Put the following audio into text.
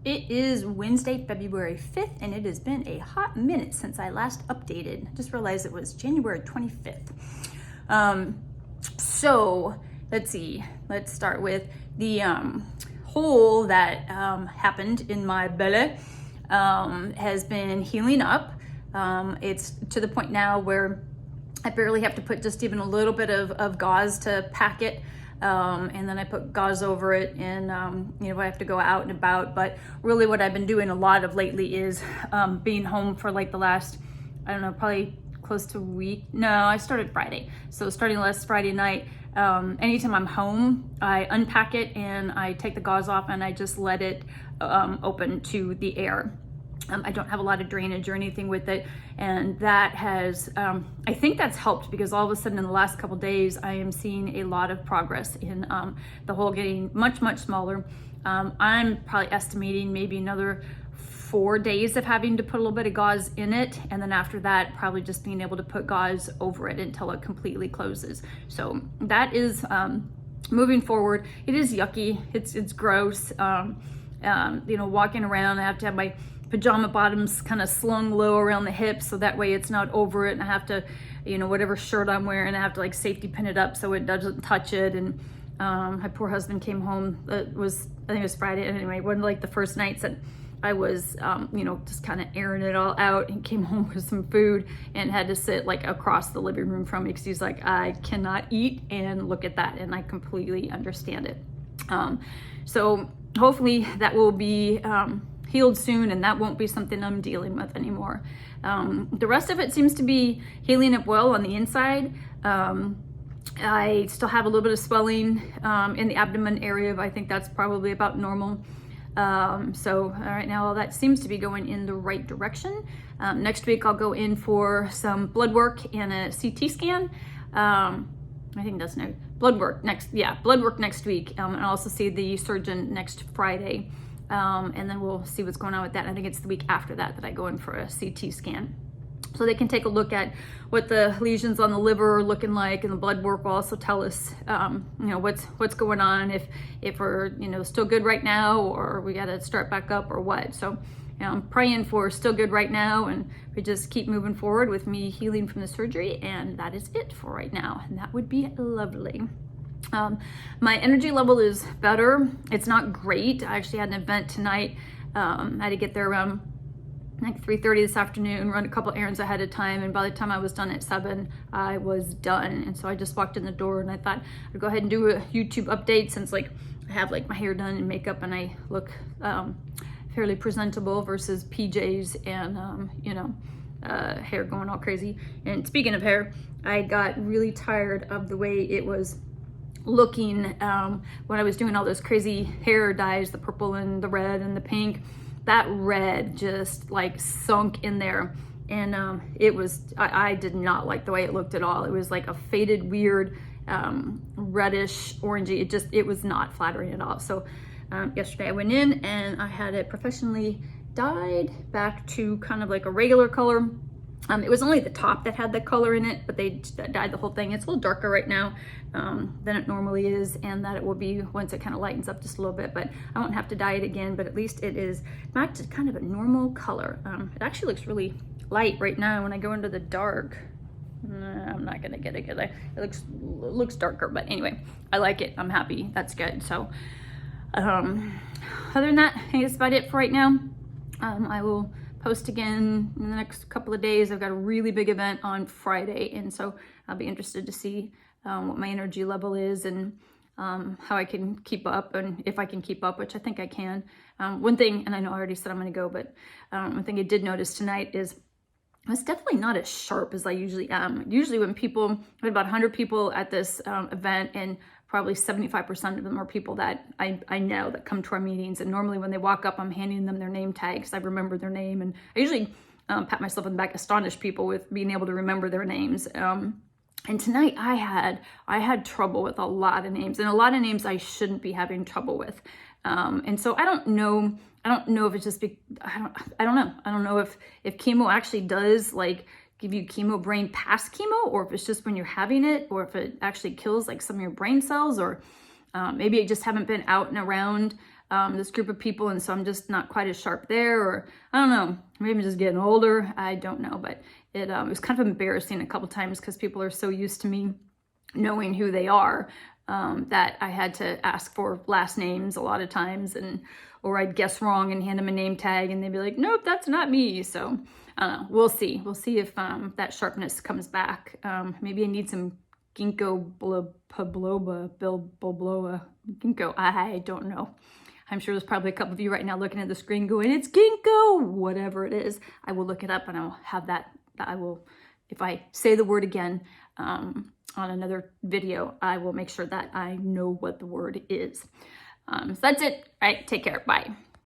It is Wednesday, February 5th, and it has been a hot minute since I last updated. I just realized it was January 25th. So let's see. Let's start with the hole that happened in my belly has been healing up. It's to the point now where I barely have to put just even a little bit of gauze to pack it. And then I put gauze over it, and I have to go out and about. But really what I've been doing a lot of lately is being home for like the last, I don't know, probably close to a week. No, I started Friday. So starting last Friday night, anytime I'm home, I unpack it and I take the gauze off and I just let it open to the air. I don't have a lot of drainage or anything with it, and that has, I think that's helped, because all of a sudden in the last couple days I am seeing a lot of progress in the hole getting much, much smaller. I'm probably estimating maybe another 4 days of having to put a little bit of gauze in it, and then after that probably just being able to put gauze over it until it completely closes. So that is moving forward. It is yucky, it's gross. Walking around, I have to have my pajama bottoms kind of slung low around the hips, so that way it's not over it, and I have to, whatever shirt I'm wearing, I have to like safety pin it up so it doesn't touch it. And my poor husband came home, I think it was Friday, anyway, one of like the first nights that I was just kind of airing it all out, and came home with some food and had to sit like across the living room from me, because he's like, I cannot eat and look at that, and I completely understand it. So hopefully that will be healed soon, and that won't be something I'm dealing with anymore. The rest of it seems to be healing up well on the inside. I still have a little bit of swelling in the abdomen area, but I think that's probably about normal. So right now all that seems to be going in the right direction. Next week I'll go in for some blood work and a CT scan. I think that's no blood work next week, and I'll also see the surgeon next Friday. And then we'll see what's going on with that. I think it's the week after that I go in for a CT scan, so they can take a look at what the lesions on the liver are looking like, and the blood work will also tell us, what's going on, if we're, still good right now, or we got to start back up, or what. So, I'm praying for still good right now, and we just keep moving forward with me healing from the surgery, and that is it for right now, and that would be lovely. My energy level is better. It's not great. I actually had an event tonight. I had to get there around like 3:30 this afternoon, run a couple errands ahead of time, and by the time I was done at 7, I was done. And so I just walked in the door, and I thought I'd go ahead and do a YouTube update, since like I have like my hair done and makeup, and I look fairly presentable versus PJs and hair going all crazy. And speaking of hair, I got really tired of the way it was looking when I was doing all those crazy hair dyes, the purple and the red and the pink. That red just like sunk in there, and I did not like the way it looked at all. It was like a faded, weird reddish orangey. It was not flattering at all. So yesterday I went in and I had it professionally dyed back to kind of like a regular color. It was only the top that had the color in it, but they dyed the whole thing. It's a little darker right now than it normally is, and that it will be once it kind of lightens up just a little bit. But I won't have to dye it again, but at least it is back to kind of a normal color. It actually looks really light right now. When I go into the dark, I'm not gonna get it good. It looks darker, but anyway, I like it. I'm happy. That's good. So other than that, I think that's about it for right now. I will post again in the next couple of days. I've got a really big event on Friday, and so I'll be interested to see what my energy level is, and how I can keep up, and if I can keep up, which I think I can. One thing, and I know I already said I'm going to go, but one thing I did notice tonight is I was definitely not as sharp as I usually am. Usually when we had about 100 people at this event, and probably 75% of them are people that I know that come to our meetings. And normally when they walk up, I'm handing them their name tags. I remember their name, and I usually pat myself on the back, astonish people with being able to remember their names. And tonight I had trouble with a lot of names, and a lot of names I shouldn't be having trouble with. And so I don't know if it's just, I don't know if chemo actually does like give you chemo brain past chemo, or if it's just when you're having it, or if it actually kills like some of your brain cells, or maybe I just haven't been out and around this group of people, and so I'm just not quite as sharp there, or I don't know, maybe I'm just getting older, I don't know, but it was kind of embarrassing a couple times because people are so used to me knowing who they are, that I had to ask for last names a lot of times, or I'd guess wrong and hand them a name tag and they'd be like, nope, that's not me. So I don't know, we'll see if that sharpness comes back. Maybe I need some ginkgo biloba, ginkgo, I don't know. I'm sure there's probably a couple of you right now looking at the screen going, it's ginkgo, whatever it is. I will look it up and I'll have that. I will, if I say the word again on another video, I will make sure that I know what the word is. So that's it. All right, take care. Bye.